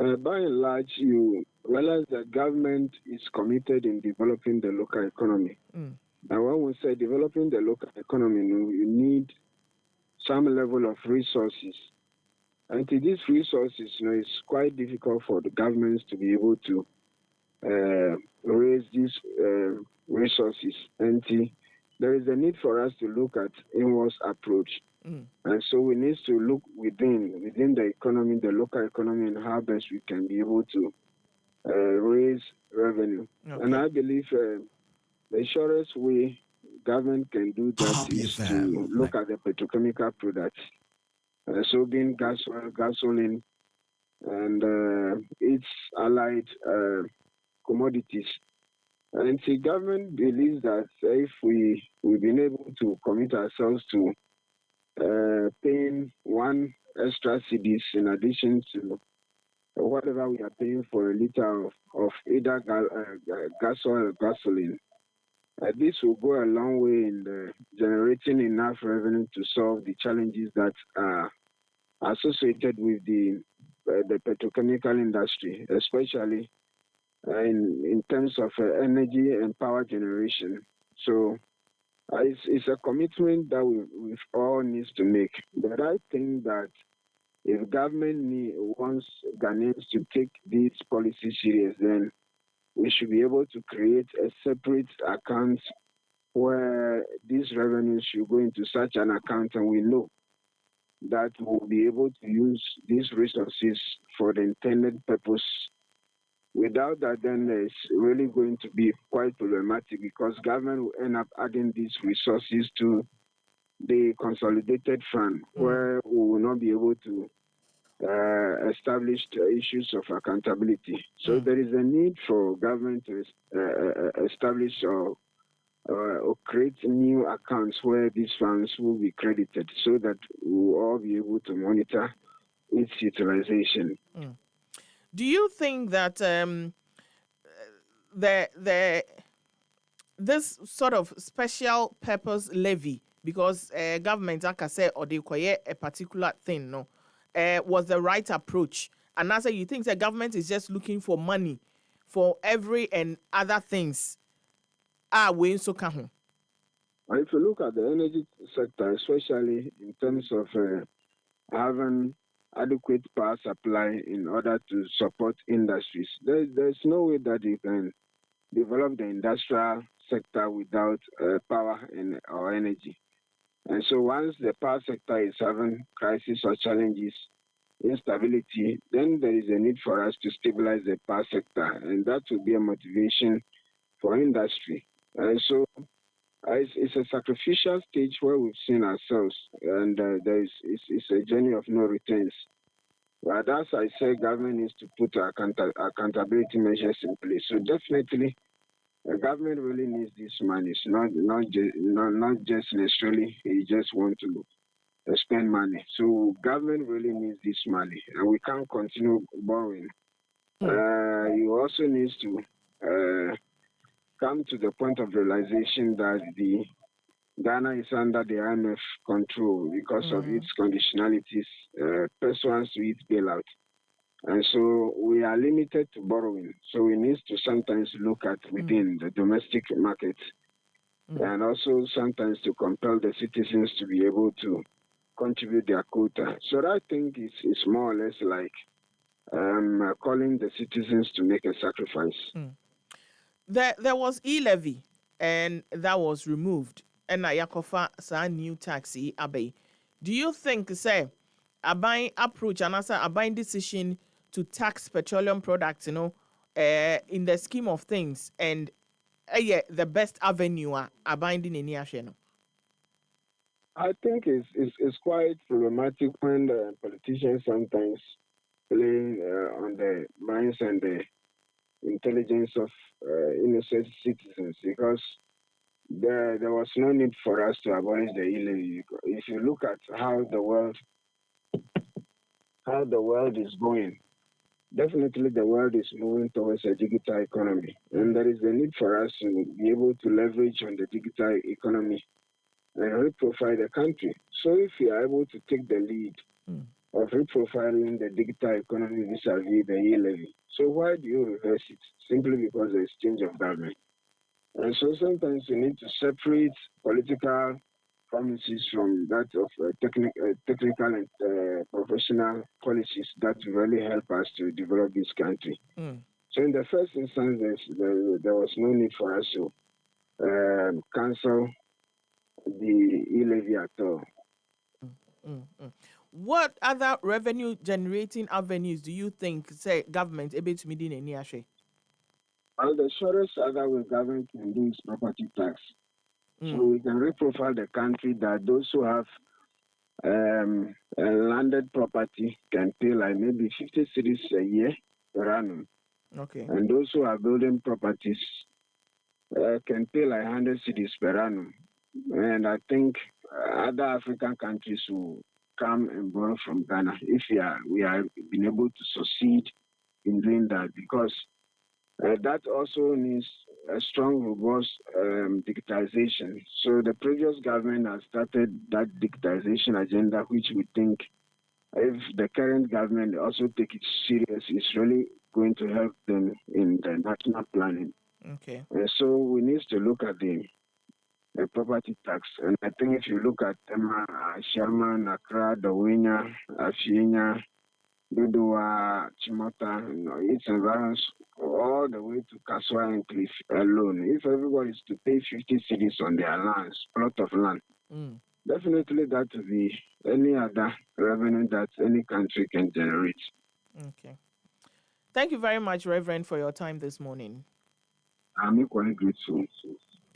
By and large, you realize that government is committed in developing the local economy. Mm. And when we say developing the local economy, you need some level of resources. And to these resources, it's quite difficult for the governments to be able to raise these resources. And there is a need for us to look at inwards approach. Mm. And so we need to look within the economy, the local economy, and how best we can be able to raise revenue. And Okay. I believe the surest way government can do that Copy is FM. to look at the petrochemical products, so being gas oil, gasoline, and its allied commodities. And the government believes that if we've been able to commit ourselves to paying one extra CDs in addition to whatever we are paying for a liter of either gas oil or gasoline, this will go a long way in generating enough revenue to solve the challenges that are associated with the petrochemical industry, especially in terms of energy and power generation. So it's a commitment that we all needs to make. But I think that if government wants Ghanaians to take these policies serious, then we should be able to create a separate account where these revenues should go into such an account, and we know that we'll be able to use these resources for the intended purpose. Without that, then it's really going to be quite problematic because government will end up adding these resources to the consolidated fund, Mm. where we will not be able to establish the issues of accountability. So Mm. there is a need for government to establish or create new accounts where these funds will be credited so that we will all be able to monitor its utilization. Mm. Do you think that the this sort of special purpose levy, because government, like I said, or they require a particular thing, no, was the right approach? And as you think the government is just looking for money for every and other things, we so can. And if you look at the energy sector, especially in terms of having adequate power supply in order to support industries, there's no way that you can develop the industrial sector without power and or energy. And so once the power sector is having crisis or challenges, instability, then there is a need for us to stabilize the power sector, and that will be a motivation for industry. And so it's a sacrificial stage where we've seen ourselves, and it's a journey of no returns. But as I said, government needs to put accountability measures in place. So definitely, the government really needs this money. It's not just necessarily he just want to spend money. So government really needs this money, and we can't continue borrowing. Mm. You also need to come to the point of realization that the Ghana is under the IMF control because of its Mm. conditionalities pursuant to its bailout. And so we are limited to borrowing. So we need to sometimes look at Mm. within the domestic market Mm. and also sometimes to compel the citizens to be able to contribute their quota. So I think it's more or less like calling the citizens to make a sacrifice. Mm. There was e-levy and that was removed. And na yakofa sa new taxi abe. Do you think say a buying approach and also a buying decision to tax petroleum products, in the scheme of things and yeah, the best avenue a binding in here, no? I think it's quite problematic when the politicians sometimes play on the minds and the intelligence of innocent citizens because there was no need for us to abolish the e-levy. If you look at how the world is going, definitely the world is moving towards a digital economy, and Mm. there is a need for us to be able to leverage on the digital economy and reprofile the country. So if we are able to take the lead Mm. of reprofiling the digital economy vis-a-vis the e-levy. So why do you reverse it? Simply because there is change of government. And so sometimes you need to separate political promises from that of technical and professional policies that really help us to develop this country. Mm, So in the first instance, there was no need for us to cancel the e-levy at all. mm, mm. What other revenue generating avenues do you think say government able to meet in any ashe? Well, the surest other way government can do is property tax. So Mm, we can reprofile the country that those who have landed property can pay like maybe 50 cities a year per annum. okay. And those who are building properties can pay like 100 cities per annum. And I think other African countries will come and borrow from Ghana if we are been able to succeed in doing that, because that also needs a strong, robust digitization. So the previous government has started that digitization agenda, which we think if the current government also take it serious, it's really going to help them in the national planning. Okay. So we need to look at the property tax. And I think if you look at Tema, Sherman, Accra, Dawina, Afienya, Dodua, Chimota, its environs, all the way to Kaswa and Cliff alone. If everybody is to pay 50 cities on their lands, plot of land, Mm, definitely that will be any other revenue that any country can generate. okay. Thank you very much, Reverend, for your time this morning. I'm equally grateful.